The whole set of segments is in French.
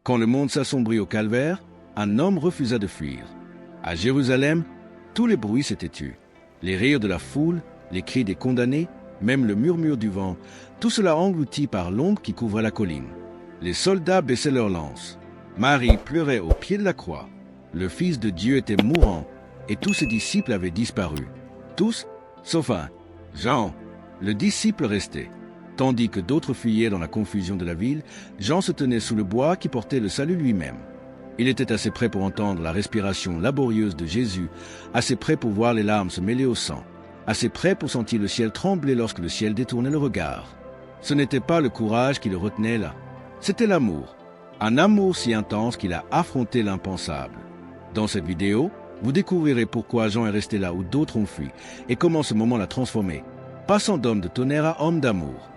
Quand le monde s'assombrit au calvaire, un homme refusa de fuir. À Jérusalem, tous les bruits s'étaient tus. Les rires de la foule, les cris des condamnés, même le murmure du vent, tout cela englouti par l'ombre qui couvrait la colline. Les soldats baissaient leurs lances. Marie pleurait au pied de la croix. Le Fils de Dieu était mourant, et tous ses disciples avaient disparu. Tous, sauf un, Jean, le disciple restait. Tandis que d'autres fuyaient dans la confusion de la ville, Jean se tenait sous le bois qui portait le salut lui-même. Il était assez près pour entendre la respiration laborieuse de Jésus, assez près pour voir les larmes se mêler au sang, assez près pour sentir le ciel trembler lorsque le ciel détournait le regard. Ce n'était pas le courage qui le retenait là, c'était l'amour. Un amour si intense qu'il a affronté l'impensable. Dans cette vidéo, vous découvrirez pourquoi Jean est resté là où d'autres ont fui et comment ce moment l'a transformé, passant d'homme de tonnerre à homme d'amour.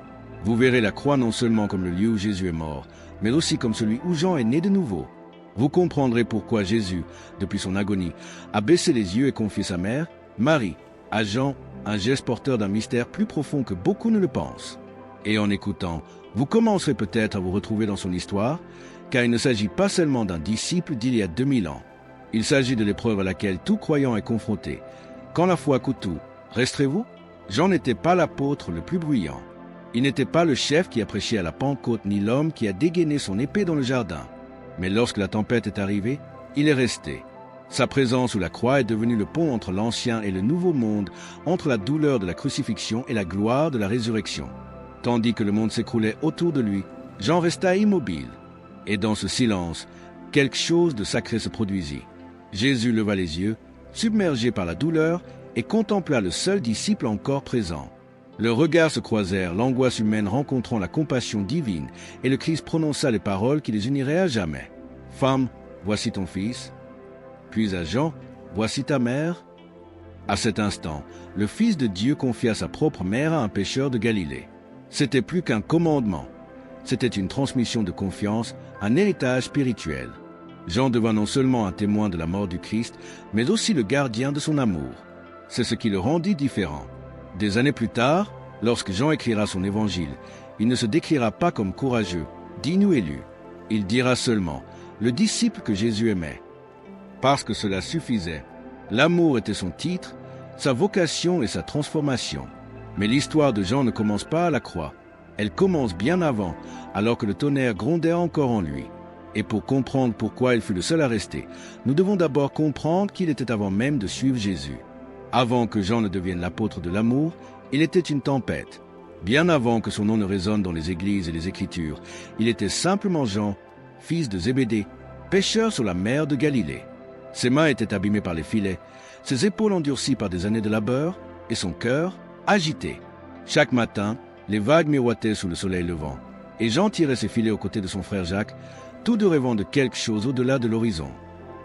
Vous verrez la croix non seulement comme le lieu où Jésus est mort, mais aussi comme celui où Jean est né de nouveau. Vous comprendrez pourquoi Jésus, depuis son agonie, a baissé les yeux et confié sa mère, Marie, à Jean, un geste porteur d'un mystère plus profond que beaucoup ne le pensent. Et en écoutant, vous commencerez peut-être à vous retrouver dans son histoire, car il ne s'agit pas seulement d'un disciple d'il y a 2000 ans. Il s'agit de l'épreuve à laquelle tout croyant est confronté. Quand la foi coûte tout, resterez-vous? Jean n'était pas l'apôtre le plus bruyant. Il n'était pas le chef qui a prêché à la Pentecôte ni l'homme qui a dégainé son épée dans le jardin. Mais lorsque la tempête est arrivée, il est resté. Sa présence sous la croix est devenue le pont entre l'ancien et le nouveau monde, entre la douleur de la crucifixion et la gloire de la résurrection. Tandis que le monde s'écroulait autour de lui, Jean resta immobile. Et dans ce silence, quelque chose de sacré se produisit. Jésus leva les yeux, submergé par la douleur, et contempla le seul disciple encore présent. Leurs regards se croisèrent, l'angoisse humaine rencontrant la compassion divine, et le Christ prononça les paroles qui les uniraient à jamais. « Femme, voici ton fils. » Puis à Jean, « Voici ta mère. » À cet instant, le Fils de Dieu confia sa propre mère à un pécheur de Galilée. C'était plus qu'un commandement. C'était une transmission de confiance, un héritage spirituel. Jean devint non seulement un témoin de la mort du Christ, mais aussi le gardien de son amour. C'est ce qui le rendit différent. Des années plus tard, lorsque Jean écrira son évangile, il ne se décrira pas comme courageux, digne ou élu. Il dira seulement « le disciple que Jésus aimait ». Parce que cela suffisait. L'amour était son titre, sa vocation et sa transformation. Mais l'histoire de Jean ne commence pas à la croix. Elle commence bien avant, alors que le tonnerre grondait encore en lui. Et pour comprendre pourquoi il fut le seul à rester, nous devons d'abord comprendre qu'il était avant même de suivre Jésus. Avant que Jean ne devienne l'apôtre de l'amour, il était une tempête. Bien avant que son nom ne résonne dans les églises et les Écritures, il était simplement Jean, fils de Zébédée, pêcheur sur la mer de Galilée. Ses mains étaient abîmées par les filets, ses épaules endurcies par des années de labeur, et son cœur agité. Chaque matin, les vagues miroitaient sous le soleil levant, et Jean tirait ses filets aux côtés de son frère Jacques, tous deux rêvant de quelque chose au-delà de l'horizon.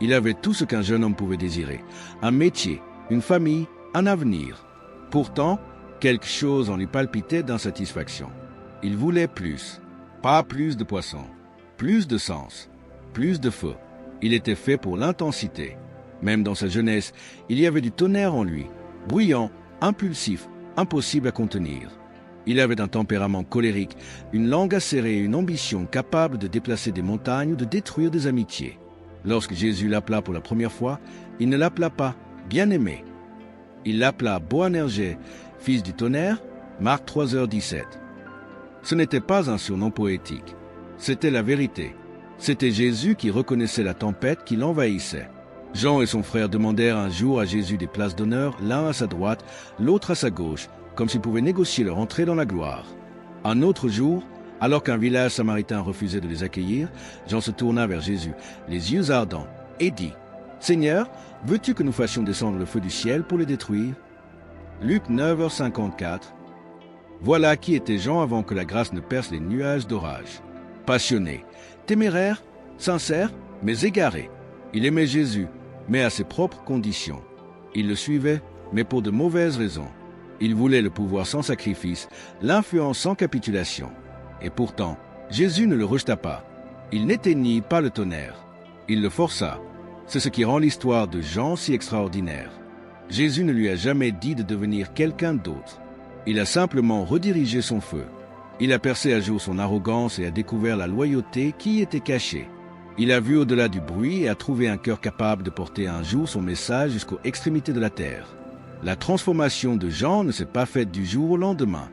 Il avait tout ce qu'un jeune homme pouvait désirer, un métier, une famille, un avenir. Pourtant, quelque chose en lui palpitait d'insatisfaction. Il voulait plus, pas plus de poissons, plus de sens, plus de feu. Il était fait pour l'intensité. Même dans sa jeunesse, il y avait du tonnerre en lui, bruyant, impulsif, impossible à contenir. Il avait un tempérament colérique, une langue acérée et une ambition capable de déplacer des montagnes ou de détruire des amitiés. Lorsque Jésus l'appela pour la première fois, il ne l'appela pas « bien-aimé ». Il l'appela Boanerges, fils du tonnerre, Marc 3h17. Ce n'était pas un surnom poétique, c'était la vérité. C'était Jésus qui reconnaissait la tempête qui l'envahissait. Jean et son frère demandèrent un jour à Jésus des places d'honneur, l'un à sa droite, l'autre à sa gauche, comme s'ils pouvaient négocier leur entrée dans la gloire. Un autre jour, alors qu'un village samaritain refusait de les accueillir, Jean se tourna vers Jésus, les yeux ardents, et dit « Seigneur, veux-tu que nous fassions descendre le feu du ciel pour les détruire ?» Luc 9h54. Voilà qui était Jean avant que la grâce ne perce les nuages d'orage. Passionné, téméraire, sincère, mais égaré. Il aimait Jésus, mais à ses propres conditions. Il le suivait, mais pour de mauvaises raisons. Il voulait le pouvoir sans sacrifice, l'influence sans capitulation. Et pourtant, Jésus ne le rejeta pas. Il n'éteignit pas le tonnerre. Il le força. C'est ce qui rend l'histoire de Jean si extraordinaire. Jésus ne lui a jamais dit de devenir quelqu'un d'autre. Il a simplement redirigé son feu. Il a percé à jour son arrogance et a découvert la loyauté qui y était cachée. Il a vu au-delà du bruit et a trouvé un cœur capable de porter un jour son message jusqu'aux extrémités de la terre. La transformation de Jean ne s'est pas faite du jour au lendemain.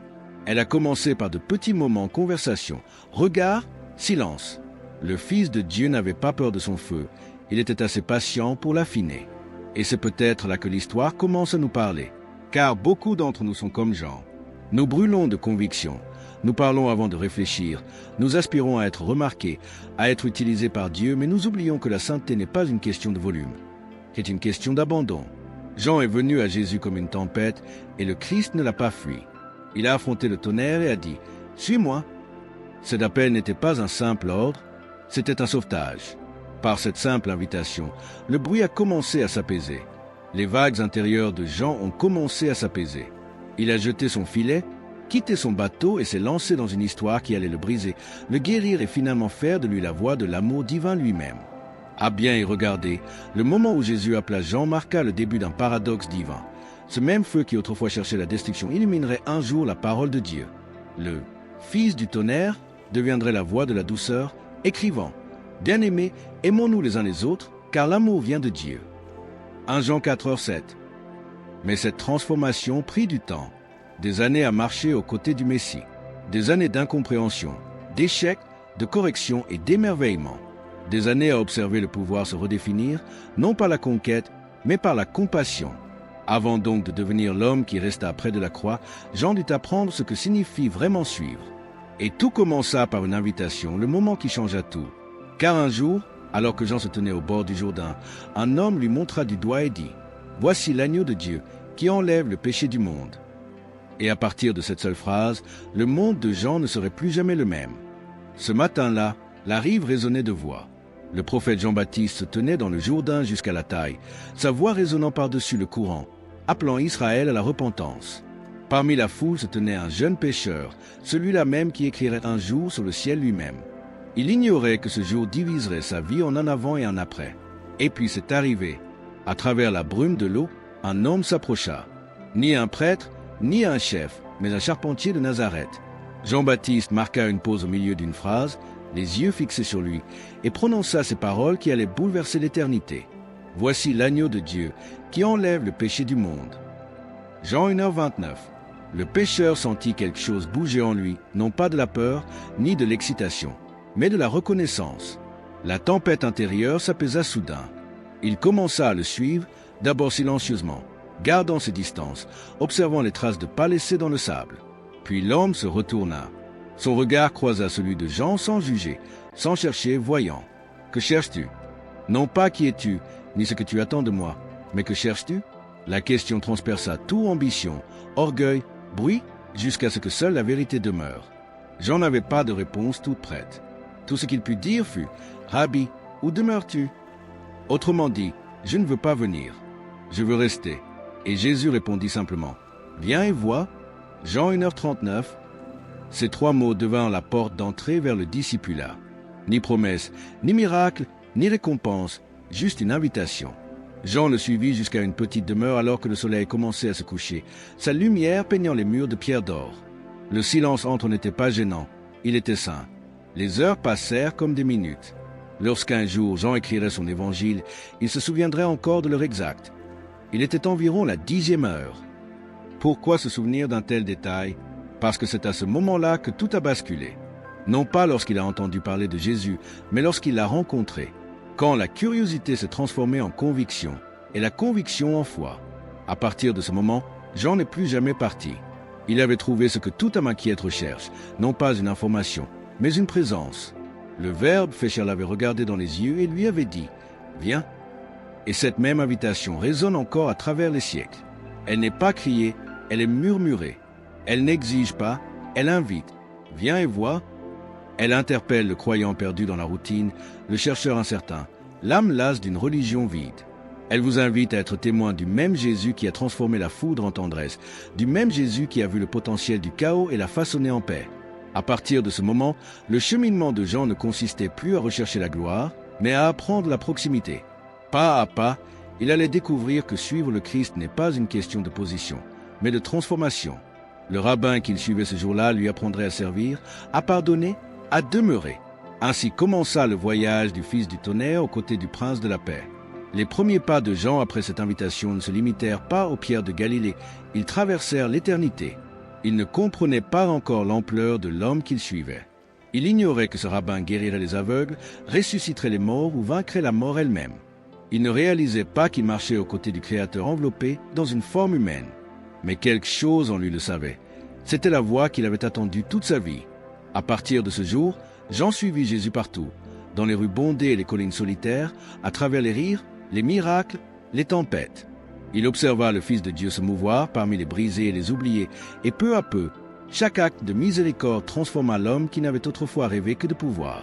Elle a commencé par de petits moments, conversation, regard, silence. Le Fils de Dieu n'avait pas peur de son feu. Il était assez patient pour l'affiner. Et c'est peut-être là que l'histoire commence à nous parler. Car beaucoup d'entre nous sont comme Jean. Nous brûlons de conviction. Nous parlons avant de réfléchir. Nous aspirons à être remarqués, à être utilisés par Dieu, mais nous oublions que la sainteté n'est pas une question de volume. C'est une question d'abandon. Jean est venu à Jésus comme une tempête et le Christ ne l'a pas fui. Il a affronté le tonnerre et a dit « Suis-moi ». Cet appel n'était pas un simple ordre, c'était un sauvetage. Par cette simple invitation, le bruit a commencé à s'apaiser. Les vagues intérieures de Jean ont commencé à s'apaiser. Il a jeté son filet, quitté son bateau et s'est lancé dans une histoire qui allait le briser, le guérir et finalement faire de lui la voix de l'amour divin lui-même. À bien y regarder, le moment où Jésus appela Jean marqua le début d'un paradoxe divin. Ce même feu qui autrefois cherchait la destruction illuminerait un jour la parole de Dieu. Le Fils du tonnerre deviendrait la voix de la douceur, écrivant « Bien-aimés, aimons-nous les uns les autres, car l'amour vient de Dieu. » 1 Jean 4:7. Mais cette transformation prit du temps, des années à marcher aux côtés du Messie, des années d'incompréhension, d'échecs, de correction et d'émerveillement, des années à observer le pouvoir se redéfinir, non par la conquête, mais par la compassion. Avant donc de devenir l'homme qui resta près de la croix, Jean dut apprendre ce que signifie vraiment suivre. Et tout commença par une invitation, le moment qui changea tout. Car un jour, alors que Jean se tenait au bord du Jourdain, un homme lui montra du doigt et dit « Voici l'agneau de Dieu qui enlève le péché du monde. » Et à partir de cette seule phrase, le monde de Jean ne serait plus jamais le même. Ce matin-là, la rive résonnait de voix. Le prophète Jean-Baptiste se tenait dans le Jourdain jusqu'à la taille, sa voix résonnant par-dessus le courant, appelant Israël à la repentance. Parmi la foule se tenait un jeune pécheur, celui-là même qui écrirait un jour sur le ciel lui-même. Il ignorait que ce jour diviserait sa vie en un avant et un après. Et puis c'est arrivé. À travers la brume de l'eau, un homme s'approcha. Ni un prêtre, ni un chef, mais un charpentier de Nazareth. Jean-Baptiste marqua une pause au milieu d'une phrase, les yeux fixés sur lui, et prononça ces paroles qui allaient bouleverser l'éternité. « Voici l'agneau de Dieu qui enlève le péché du monde. » Jean 1h29. Le pécheur sentit quelque chose bouger en lui, non pas de la peur, ni de l'excitation, mais de la reconnaissance. La tempête intérieure s'apaisa soudain. Il commença à le suivre, d'abord silencieusement, gardant ses distances, observant les traces de pas laissées dans le sable. Puis l'homme se retourna. Son regard croisa celui de Jean sans juger, sans chercher, voyant. « Que cherches-tu » ? Non pas qui es-tu, ni ce que tu attends de moi, mais que cherches-tu ? La question transperça toute ambition, orgueil, bruit, jusqu'à ce que seule la vérité demeure. Jean n'avait pas de réponse toute prête. Tout ce qu'il put dire fut « Rabbi, où demeures-tu » ? Autrement dit, « Je ne veux pas venir, je veux rester. » Et Jésus répondit simplement « Viens et vois » Jean 1h39. Ces trois mots devinrent la porte d'entrée vers le discipulat. Ni promesse, ni miracle, ni récompense, juste une invitation. Jean le suivit jusqu'à une petite demeure alors que le soleil commençait à se coucher, sa lumière peignant les murs de pierre d'or. Le silence entre eux n'était pas gênant, il était sain. Les heures passèrent comme des minutes. Lorsqu'un jour Jean écrirait son évangile, il se souviendrait encore de l'heure exacte. Il était environ la 10e heure. Pourquoi se souvenir d'un tel détail ? Parce que c'est à ce moment-là que tout a basculé. Non pas lorsqu'il a entendu parler de Jésus, mais lorsqu'il l'a rencontré. Quand la curiosité s'est transformée en conviction, et la conviction en foi. À partir de ce moment, Jean n'est plus jamais parti. Il avait trouvé ce que tout homme inquiet recherche, non pas une information, mais une présence. Le Verbe fait chair l'avait regardé dans les yeux et lui avait dit « Viens ». Et cette même invitation résonne encore à travers les siècles. Elle n'est pas criée, elle est murmurée. Elle n'exige pas, elle invite. Viens et vois. Elle interpelle le croyant perdu dans la routine, le chercheur incertain, l'âme lasse d'une religion vide. Elle vous invite à être témoin du même Jésus qui a transformé la foudre en tendresse, du même Jésus qui a vu le potentiel du chaos et l'a façonné en paix. À partir de ce moment, le cheminement de Jean ne consistait plus à rechercher la gloire, mais à apprendre la proximité. Pas à pas, il allait découvrir que suivre le Christ n'est pas une question de position, mais de transformation. Le rabbin qu'il suivait ce jour-là lui apprendrait à servir, à pardonner, à demeurer. Ainsi commença le voyage du Fils du tonnerre aux côtés du Prince de la paix. Les premiers pas de Jean après cette invitation ne se limitèrent pas aux pierres de Galilée, ils traversèrent l'éternité. Il ne comprenait pas encore l'ampleur de l'homme qu'il suivait. Il ignorait que ce rabbin guérirait les aveugles, ressusciterait les morts ou vaincrait la mort elle-même. Il ne réalisait pas qu'il marchait aux côtés du Créateur enveloppé dans une forme humaine. Mais quelque chose en lui le savait. C'était la voie qu'il avait attendue toute sa vie. À partir de ce jour, Jean suivit Jésus partout, dans les rues bondées et les collines solitaires, à travers les rires, les miracles, les tempêtes. Il observa le Fils de Dieu se mouvoir parmi les brisés et les oubliés, et peu à peu, chaque acte de miséricorde transforma l'homme qui n'avait autrefois rêvé que de pouvoir.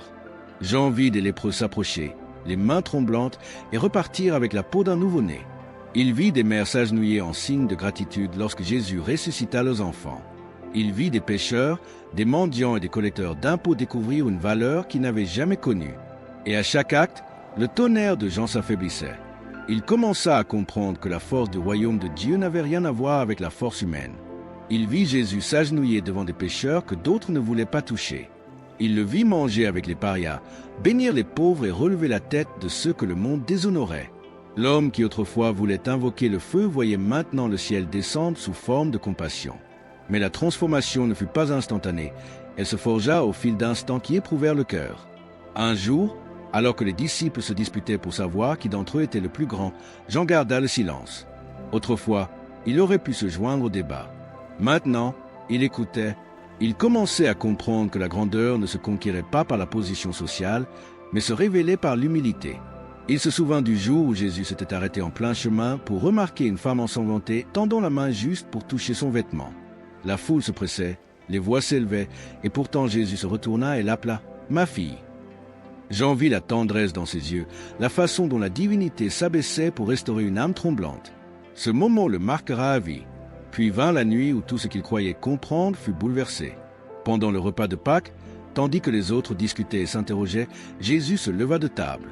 Jean vit des lépreux s'approcher, les mains tremblantes, et repartir avec la peau d'un nouveau-né. Il vit des mères s'agenouiller en signe de gratitude lorsque Jésus ressuscita leurs enfants. Il vit des pêcheurs, des mendiants et des collecteurs d'impôts découvrir une valeur qu'ils n'avaient jamais connue. Et à chaque acte, le tonnerre de Jean s'affaiblissait. Il commença à comprendre que la force du royaume de Dieu n'avait rien à voir avec la force humaine. Il vit Jésus s'agenouiller devant des pécheurs que d'autres ne voulaient pas toucher. Il le vit manger avec les parias, bénir les pauvres et relever la tête de ceux que le monde déshonorait. L'homme qui autrefois voulait invoquer le feu voyait maintenant le ciel descendre sous forme de compassion. Mais la transformation ne fut pas instantanée. Elle se forgea au fil d'instants qui éprouvèrent le cœur. Un jour, alors que les disciples se disputaient pour savoir qui d'entre eux était le plus grand, Jean garda le silence. Autrefois, il aurait pu se joindre au débat. Maintenant, il écoutait. Il commençait à comprendre que la grandeur ne se conquérait pas par la position sociale, mais se révélait par l'humilité. Il se souvint du jour où Jésus s'était arrêté en plein chemin pour remarquer une femme ensanglantée tendant la main juste pour toucher son vêtement. La foule se pressait, les voix s'élevaient, et pourtant Jésus se retourna et l'appela « Ma fille ». Jean vit la tendresse dans ses yeux, la façon dont la divinité s'abaissait pour restaurer une âme tremblante. Ce moment le marquera à vie. Puis vint la nuit où tout ce qu'il croyait comprendre fut bouleversé. Pendant le repas de Pâques, tandis que les autres discutaient et s'interrogeaient, Jésus se leva de table.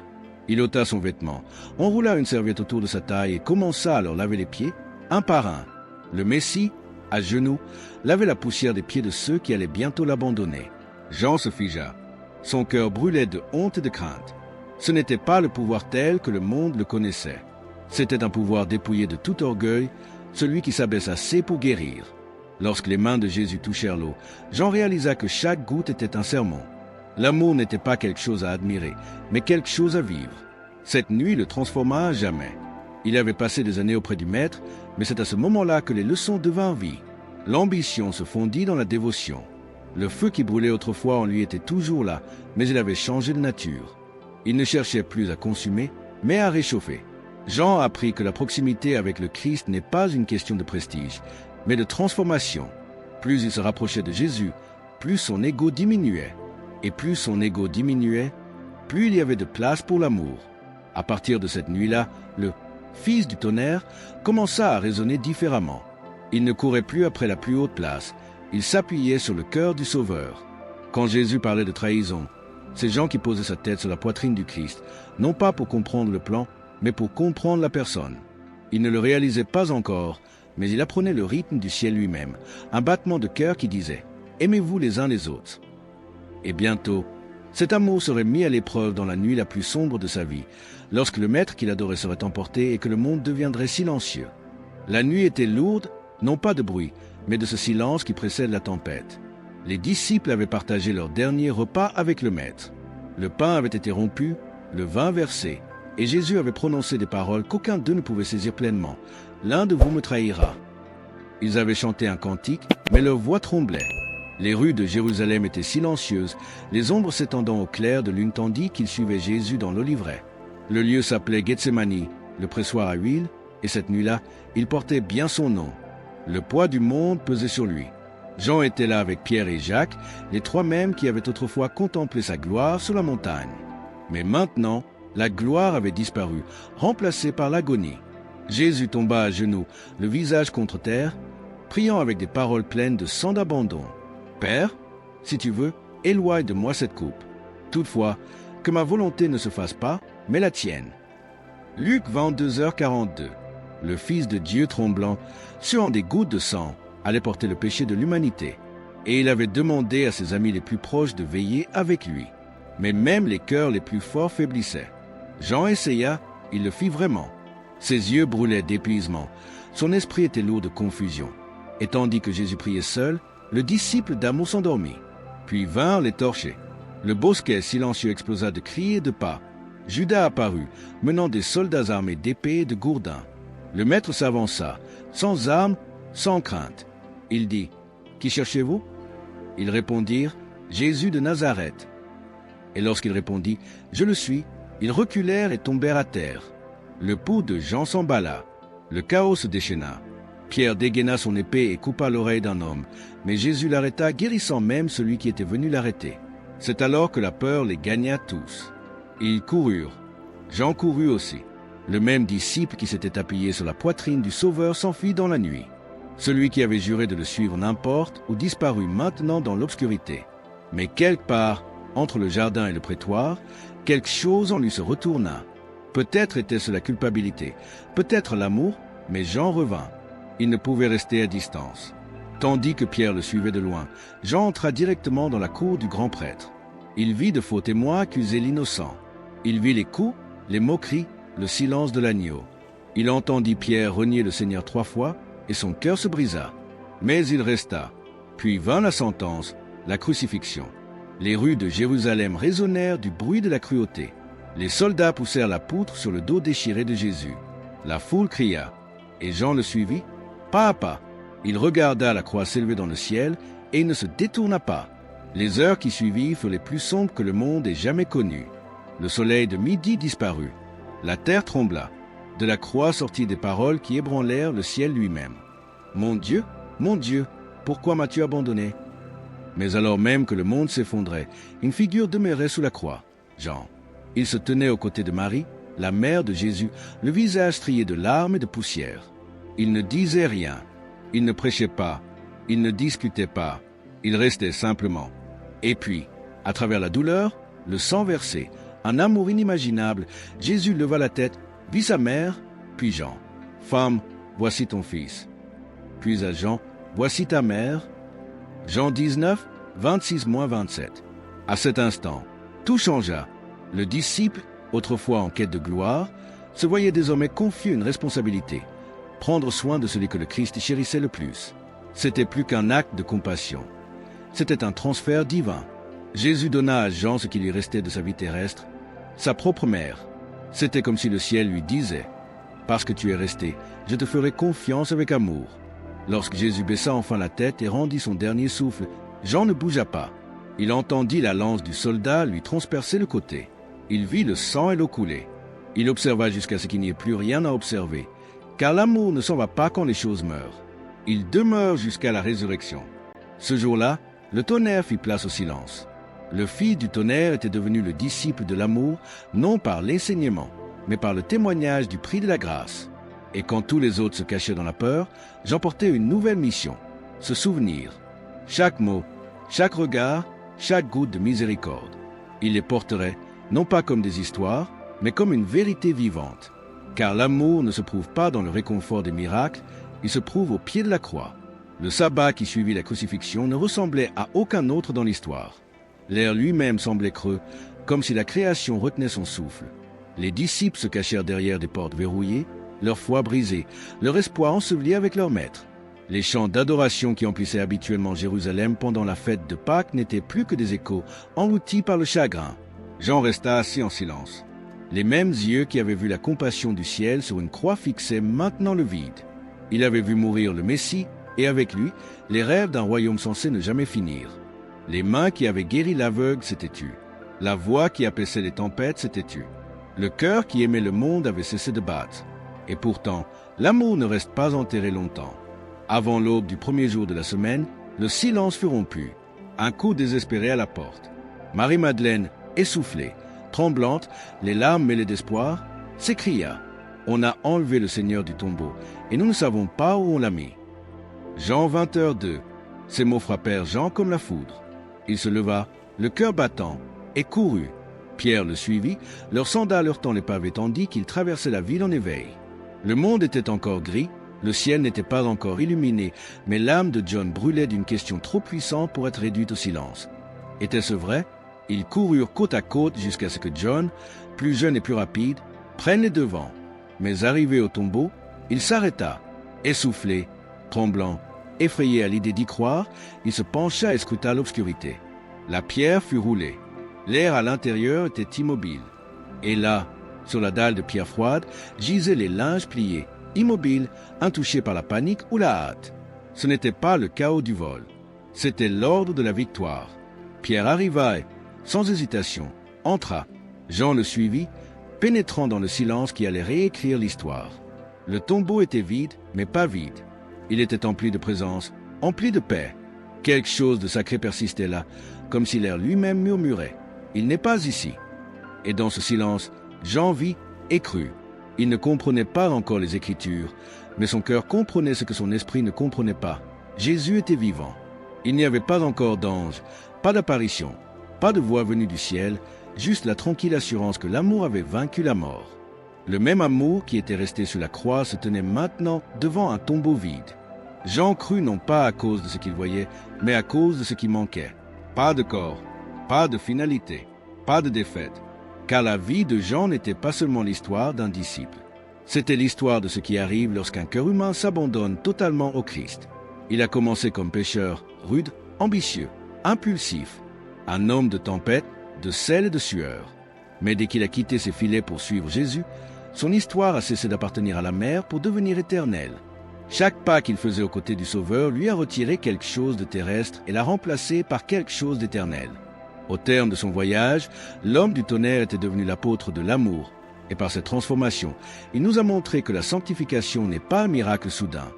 Il ôta son vêtement, enroula une serviette autour de sa taille et commença à leur laver les pieds, un par un. Le Messie, à genoux, lavait la poussière des pieds de ceux qui allaient bientôt l'abandonner. Jean se figea. Son cœur brûlait de honte et de crainte. Ce n'était pas le pouvoir tel que le monde le connaissait. C'était un pouvoir dépouillé de tout orgueil, celui qui s'abaisse assez pour guérir. Lorsque les mains de Jésus touchèrent l'eau, Jean réalisa que chaque goutte était un sermon. L'amour n'était pas quelque chose à admirer, mais quelque chose à vivre. Cette nuit le transforma à jamais. Il avait passé des années auprès du Maître, mais c'est à ce moment-là que les leçons devinrent vie. L'ambition se fondit dans la dévotion. Le feu qui brûlait autrefois en lui était toujours là, mais il avait changé de nature. Il ne cherchait plus à consumer, mais à réchauffer. Jean apprit que la proximité avec le Christ n'est pas une question de prestige, mais de transformation. Plus il se rapprochait de Jésus, plus son ego diminuait. Et plus son ego diminuait, plus il y avait de place pour l'amour. À partir de cette nuit-là, le Fils du tonnerre commença à raisonner différemment. Il ne courait plus après la plus haute place. Il s'appuyait sur le cœur du Sauveur. Quand Jésus parlait de trahison, c'est Jean qui posait sa tête sur la poitrine du Christ, non pas pour comprendre le plan, mais pour comprendre la personne. Il ne le réalisait pas encore, mais il apprenait le rythme du ciel lui-même, un battement de cœur qui disait « Aimez-vous les uns les autres ». Et bientôt, cet amour serait mis à l'épreuve dans la nuit la plus sombre de sa vie, lorsque le Maître qu'il adorait serait emporté et que le monde deviendrait silencieux. La nuit était lourde, non pas de bruit, mais de ce silence qui précède la tempête. Les disciples avaient partagé leur dernier repas avec le Maître. Le pain avait été rompu, le vin versé, et Jésus avait prononcé des paroles qu'aucun d'eux ne pouvait saisir pleinement. « L'un de vous me trahira ». Ils avaient chanté un cantique, mais leur voix tremblait. Les rues de Jérusalem étaient silencieuses, les ombres s'étendant au clair de lune tandis qu'ils suivaient Jésus dans l'oliveraie. Le lieu s'appelait Gethsémani, le pressoir à huile, et cette nuit-là, il portait bien son nom. Le poids du monde pesait sur lui. Jean était là avec Pierre et Jacques, les trois mêmes qui avaient autrefois contemplé sa gloire sur la montagne. Mais maintenant, la gloire avait disparu, remplacée par l'agonie. Jésus tomba à genoux, le visage contre terre, priant avec des paroles pleines de sang d'abandon. « Père, si tu veux, éloigne de moi cette coupe. Toutefois, que ma volonté ne se fasse pas, mais la tienne. » Luc 22h42. Le Fils de Dieu tremblant, suant des gouttes de sang, allait porter le péché de l'humanité. Et il avait demandé à ses amis les plus proches de veiller avec lui. mais même les cœurs les plus forts faiblissaient. Jean essaya, il le fit vraiment. Ses yeux brûlaient d'épuisement, son esprit était lourd de confusion. Et tandis que Jésus priait seul, le disciple d'amour s'endormit. Puis vinrent les torchers. Le bosquet silencieux explosa de cris et de pas. Judas apparut, menant des soldats armés d'épées et de gourdins. Le maître s'avança, sans armes, sans crainte. Il dit, « Qui cherchez-vous » Ils répondirent, « Jésus de Nazareth. » Et lorsqu'il répondit, « Je le suis », ils reculèrent et tombèrent à terre. Le pouls de Jean s'emballa. Le chaos se déchaîna. Pierre dégaina son épée et coupa l'oreille d'un homme, mais Jésus l'arrêta, guérissant même celui qui était venu l'arrêter. C'est alors que la peur les gagna tous. Ils coururent. Jean courut aussi. Le même disciple qui s'était appuyé sur la poitrine du Sauveur s'enfuit dans la nuit. Celui qui avait juré de le suivre n'importe où disparut maintenant dans l'obscurité. Mais quelque part, entre le jardin et le prétoire, quelque chose en lui se retourna. Peut-être était-ce la culpabilité, peut-être l'amour, mais Jean revint. Il ne pouvait rester à distance. Tandis que Pierre le suivait de loin, Jean entra directement dans la cour du grand prêtre. Il vit de faux témoins accuser l'innocent. Il vit les coups, les moqueries, le silence de l'agneau. Il entendit Pierre renier le Seigneur 3 fois, et son cœur se brisa. Mais il resta. Puis vint la sentence, la crucifixion. Les rues de Jérusalem résonnèrent du bruit de la cruauté. Les soldats poussèrent la poutre sur le dos déchiré de Jésus. La foule cria, et Jean le suivit, pas à pas. Il regarda la croix s'élever dans le ciel, et il ne se détourna pas. Les heures qui suivirent furent les plus sombres que le monde ait jamais connues. Le soleil de midi disparut. La terre trembla. De la croix sortit des paroles qui ébranlèrent le ciel lui-même. « Mon Dieu, pourquoi m'as-tu abandonné ?» Mais alors même que le monde s'effondrait, une figure demeurait sous la croix, Jean. Il se tenait aux côtés de Marie, la mère de Jésus, le visage strié de larmes et de poussière. Il ne disait rien, il ne prêchait pas, il ne discutait pas, il restait simplement. Et puis, à travers la douleur, le sang versé, un amour inimaginable, Jésus leva la tête, vit sa mère, puis Jean. « Femme, voici ton fils. » Puis à Jean, « Voici ta mère. » Jean 19, 26-27. À cet instant, tout changea. Le disciple, autrefois en quête de gloire, se voyait désormais confier une responsabilité, prendre soin de celui que le Christ chérissait le plus. C'était plus qu'un acte de compassion. C'était un transfert divin. Jésus donna à Jean ce qui lui restait de sa vie terrestre, sa propre mère. C'était comme si le ciel lui disait « Parce que tu es resté, je te ferai confiance avec amour. » Lorsque Jésus baissa enfin la tête et rendit son dernier souffle, Jean ne bougea pas. Il entendit la lance du soldat lui transpercer le côté. Il vit le sang et l'eau couler. Il observa jusqu'à ce qu'il n'y ait plus rien à observer, car l'amour ne s'en va pas quand les choses meurent. Il demeure jusqu'à la résurrection. Ce jour-là, le tonnerre fit place au silence. Le fils du tonnerre était devenu le disciple de l'amour, non par l'enseignement, mais par le témoignage du prix de la grâce. Et quand tous les autres se cachaient dans la peur, j'emportais une nouvelle mission, se souvenir. Chaque mot, chaque regard, chaque goutte de miséricorde. Il les porterait, non pas comme des histoires, mais comme une vérité vivante. Car l'amour ne se prouve pas dans le réconfort des miracles, il se prouve au pied de la croix. Le sabbat qui suivit la crucifixion ne ressemblait à aucun autre dans l'histoire. L'air lui-même semblait creux, comme si la création retenait son souffle. Les disciples se cachèrent derrière des portes verrouillées, leur foi brisée, leur espoir enseveli avec leur maître. Les chants d'adoration qui emplissaient habituellement Jérusalem pendant la fête de Pâques n'étaient plus que des échos, engloutis par le chagrin. Jean resta assis en silence. Les mêmes yeux qui avaient vu la compassion du ciel sur une croix fixaient maintenant le vide. Il avait vu mourir le Messie, et avec lui, les rêves d'un royaume censé ne jamais finir. Les mains qui avaient guéri l'aveugle s'étaient tues. La voix qui apaisait les tempêtes s'était tue. Le cœur qui aimait le monde avait cessé de battre. Et pourtant, l'amour ne reste pas enterré longtemps. Avant l'aube du premier jour de la semaine, le silence fut rompu. Un coup désespéré à la porte. Marie-Madeleine, essoufflée, tremblante, les larmes mêlées d'espoir, s'écria « On a enlevé le Seigneur du tombeau, et nous ne savons pas où on l'a mis. » Jean 20h02. Ces mots frappèrent Jean comme la foudre. Il se leva, le cœur battant, et courut. Pierre le suivit, leurs sandales heurtant les pavés tandis qu'ils traversaient la ville en éveil. Le monde était encore gris, le ciel n'était pas encore illuminé, mais l'âme de John brûlait d'une question trop puissante pour être réduite au silence. Était-ce vrai? Ils coururent côte à côte jusqu'à ce que John, plus jeune et plus rapide, prenne les devants. Mais arrivé au tombeau, il s'arrêta, essoufflé, tremblant, effrayé à l'idée d'y croire, il se pencha et scruta l'obscurité. La pierre fut roulée. L'air à l'intérieur était immobile. Et là, sur la dalle de pierre froide, gisaient les linges pliés, immobiles, intouchés par la panique ou la hâte. Ce n'était pas le chaos du vol. C'était l'ordre de la victoire. Pierre arriva et, sans hésitation, entra. Jean le suivit, pénétrant dans le silence qui allait réécrire l'histoire. Le tombeau était vide, mais pas vide. Il était empli de présence, empli de paix. Quelque chose de sacré persistait là, comme si l'air lui-même murmurait. Il n'est pas ici. Et dans ce silence, Jean vit et crut. Il ne comprenait pas encore les Écritures, mais son cœur comprenait ce que son esprit ne comprenait pas. Jésus était vivant. Il n'y avait pas encore d'ange, pas d'apparition, pas de voix venue du ciel, juste la tranquille assurance que l'amour avait vaincu la mort. Le même amour qui était resté sur la croix se tenait maintenant devant un tombeau vide. Jean crut non pas à cause de ce qu'il voyait, mais à cause de ce qui manquait. Pas de corps, pas de finalité, pas de défaite, car la vie de Jean n'était pas seulement l'histoire d'un disciple. C'était l'histoire de ce qui arrive lorsqu'un cœur humain s'abandonne totalement au Christ. Il a commencé comme pécheur, rude, ambitieux, impulsif, un homme de tempête, de sel et de sueur. Mais dès qu'il a quitté ses filets pour suivre Jésus, son histoire a cessé d'appartenir à la mer pour devenir éternelle. Chaque pas qu'il faisait aux côtés du Sauveur lui a retiré quelque chose de terrestre et l'a remplacé par quelque chose d'éternel. Au terme de son voyage, l'homme du tonnerre était devenu l'apôtre de l'amour, et par cette transformation, il nous a montré que la sanctification n'est pas un miracle soudain.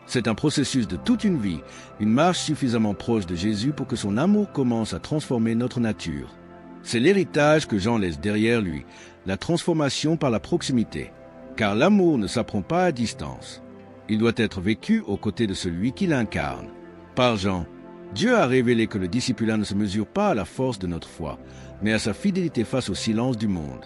C'est un processus de toute une vie, une marche suffisamment proche de Jésus pour que son amour commence à transformer notre nature. C'est l'héritage que Jean laisse derrière lui, la transformation par la proximité, car l'amour ne s'apprend pas à distance. Il doit être vécu aux côtés de celui qui l'incarne. Par Jean, Dieu a révélé que le discipulat ne se mesure pas à la force de notre foi, mais à sa fidélité face au silence du monde.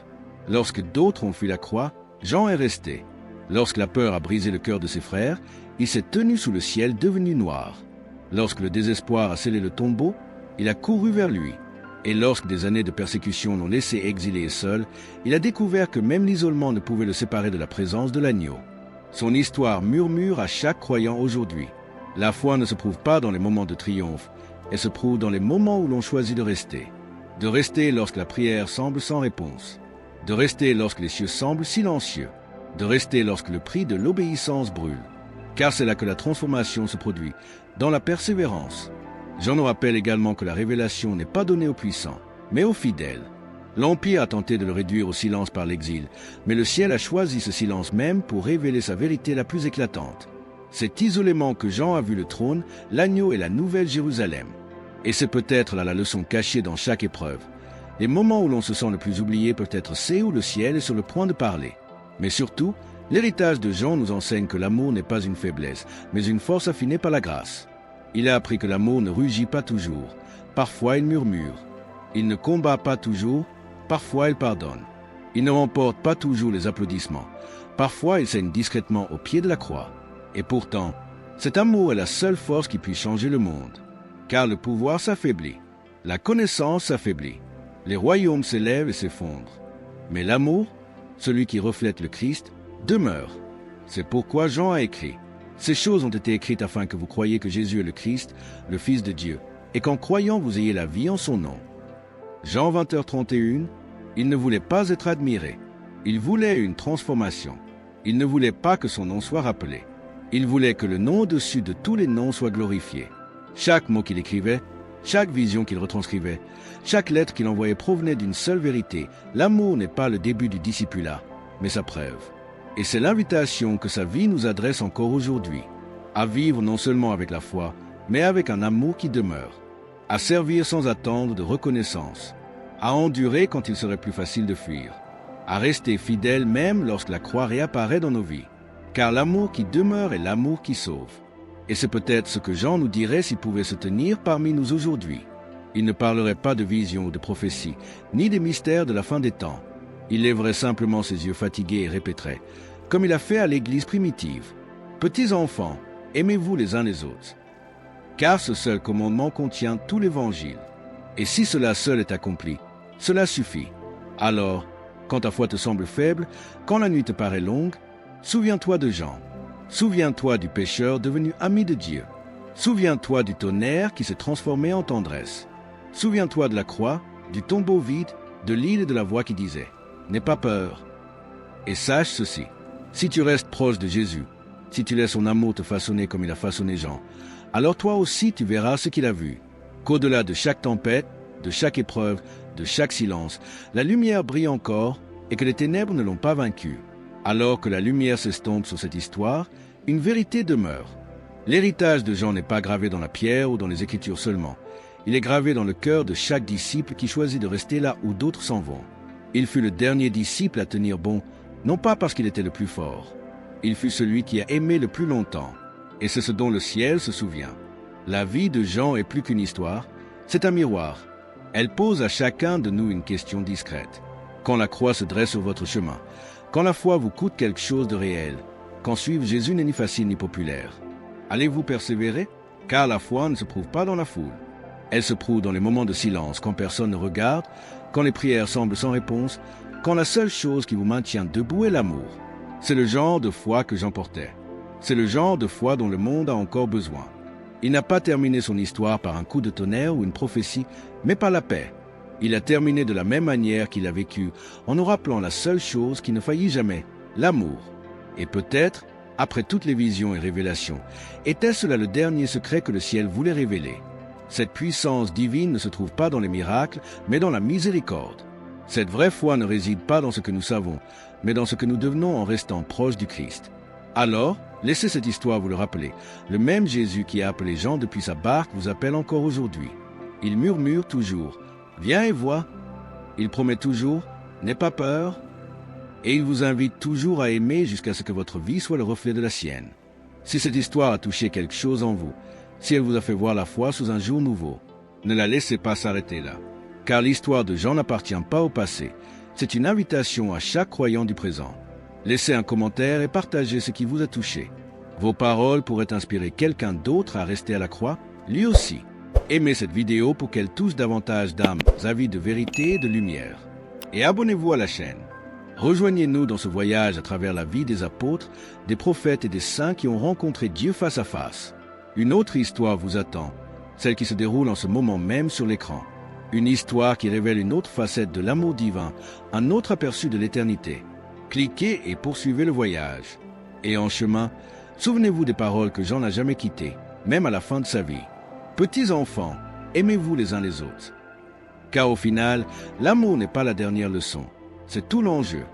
Lorsque d'autres ont fui la croix, Jean est resté. Lorsque la peur a brisé le cœur de ses frères, il s'est tenu sous le ciel devenu noir. Lorsque le désespoir a scellé le tombeau, il a couru vers lui. Et lorsque des années de persécution l'ont laissé exilé et seul, il a découvert que même l'isolement ne pouvait le séparer de la présence de l'agneau. Son histoire murmure à chaque croyant aujourd'hui. La foi ne se prouve pas dans les moments de triomphe, elle se prouve dans les moments où l'on choisit de rester. De rester lorsque la prière semble sans réponse. De rester lorsque les cieux semblent silencieux. De rester lorsque le prix de l'obéissance brûle. Car c'est là que la transformation se produit, dans la persévérance. Jean nous rappelle également que la révélation n'est pas donnée aux puissants, mais aux fidèles. L'Empire a tenté de le réduire au silence par l'exil, mais le ciel a choisi ce silence même pour révéler sa vérité la plus éclatante. C'est isolément que Jean a vu le trône, l'agneau et la nouvelle Jérusalem. Et c'est peut-être là la leçon cachée dans chaque épreuve. Les moments où l'on se sent le plus oublié peuvent être ceux où le ciel est sur le point de parler. Mais surtout, l'héritage de Jean nous enseigne que l'amour n'est pas une faiblesse, mais une force affinée par la grâce. Il a appris que l'amour ne rugit pas toujours. Parfois il murmure. Il ne combat pas toujours. Parfois il pardonne. Il ne remporte pas toujours les applaudissements. Parfois il saigne discrètement au pied de la croix. Et pourtant, cet amour est la seule force qui puisse changer le monde. Car le pouvoir s'affaiblit. La connaissance s'affaiblit. Les royaumes s'élèvent et s'effondrent. Mais l'amour, celui qui reflète le Christ, demeure. C'est pourquoi Jean a écrit. Ces choses ont été écrites afin que vous croyiez que Jésus est le Christ, le Fils de Dieu, et qu'en croyant vous ayez la vie en son nom. Jean 20h31, il ne voulait pas être admiré. Il voulait une transformation. Il ne voulait pas que son nom soit rappelé. Il voulait que le nom au-dessus de tous les noms soit glorifié. Chaque mot qu'il écrivait, chaque vision qu'il retranscrivait, chaque lettre qu'il envoyait provenait d'une seule vérité. L'amour n'est pas le début du discipulat, mais sa preuve. Et c'est l'invitation que sa vie nous adresse encore aujourd'hui, à vivre non seulement avec la foi, mais avec un amour qui demeure, à servir sans attendre de reconnaissance, à endurer quand il serait plus facile de fuir, à rester fidèle même lorsque la croix réapparaît dans nos vies, car l'amour qui demeure est l'amour qui sauve. Et c'est peut-être ce que Jean nous dirait s'il pouvait se tenir parmi nous aujourd'hui. Il ne parlerait pas de visions ou de prophéties, ni des mystères de la fin des temps. Il lèverait simplement ses yeux fatigués et répéterait, comme il a fait à l'Église primitive, « Petits enfants, aimez-vous les uns les autres. » Car ce seul commandement contient tout l'Évangile. Et si cela seul est accompli, cela suffit. Alors, quand ta foi te semble faible, quand la nuit te paraît longue, souviens-toi de Jean. Souviens-toi du pécheur devenu ami de Dieu. Souviens-toi du tonnerre qui s'est transformé en tendresse. Souviens-toi de la croix, du tombeau vide, de l'île et de la voix qui disait « N'aie pas peur ». Et sache ceci, si tu restes proche de Jésus, si tu laisses son amour te façonner comme il a façonné Jean, alors toi aussi tu verras ce qu'il a vu, qu'au-delà de chaque tempête, de chaque épreuve, de chaque silence, la lumière brille encore et que les ténèbres ne l'ont pas vaincu. Alors que la lumière s'estompe sur cette histoire, une vérité demeure. L'héritage de Jean n'est pas gravé dans la pierre ou dans les Écritures seulement. Il est gravé dans le cœur de chaque disciple qui choisit de rester là où d'autres s'en vont. Il fut le dernier disciple à tenir bon, non pas parce qu'il était le plus fort. Il fut celui qui a aimé le plus longtemps. Et c'est ce dont le ciel se souvient. La vie de Jean est plus qu'une histoire, c'est un miroir. Elle pose à chacun de nous une question discrète. Quand la croix se dresse sur votre chemin, quand la foi vous coûte quelque chose de réel, quand suivre Jésus n'est ni facile ni populaire, allez-vous persévérer? Car la foi ne se prouve pas dans la foule. Elle se prouve dans les moments de silence, quand personne ne regarde, quand les prières semblent sans réponse, quand la seule chose qui vous maintient debout est l'amour. C'est le genre de foi que j'emportais. C'est le genre de foi dont le monde a encore besoin. Il n'a pas terminé son histoire par un coup de tonnerre ou une prophétie, mais par la paix. Il a terminé de la même manière qu'il a vécu, en nous rappelant la seule chose qui ne faillit jamais, l'amour. Et peut-être, après toutes les visions et révélations, était-ce là le dernier secret que le ciel voulait révéler? Cette puissance divine ne se trouve pas dans les miracles, mais dans la miséricorde. Cette vraie foi ne réside pas dans ce que nous savons, mais dans ce que nous devenons en restant proches du Christ. Alors, laissez cette histoire vous le rappeler. Le même Jésus qui a appelé Jean depuis sa barque vous appelle encore aujourd'hui. Il murmure toujours « Viens et vois ». Il promet toujours « N'aie pas peur ». Et il vous invite toujours à aimer jusqu'à ce que votre vie soit le reflet de la sienne. Si cette histoire a touché quelque chose en vous, si elle vous a fait voir la foi sous un jour nouveau, ne la laissez pas s'arrêter là. Car l'histoire de Jean n'appartient pas au passé. C'est une invitation à chaque croyant du présent. Laissez un commentaire et partagez ce qui vous a touché. Vos paroles pourraient inspirer quelqu'un d'autre à rester à la croix, lui aussi. Aimez cette vidéo pour qu'elle touche davantage d'âmes avides de vérité et de lumière. Et abonnez-vous à la chaîne. Rejoignez-nous dans ce voyage à travers la vie des apôtres, des prophètes et des saints qui ont rencontré Dieu face à face. Une autre histoire vous attend, celle qui se déroule en ce moment même sur l'écran. Une histoire qui révèle une autre facette de l'amour divin, un autre aperçu de l'éternité. Cliquez et poursuivez le voyage. Et en chemin, souvenez-vous des paroles que Jean n'a jamais quittées, même à la fin de sa vie. Petits enfants, aimez-vous les uns les autres. Car au final, l'amour n'est pas la dernière leçon, c'est tout l'enjeu.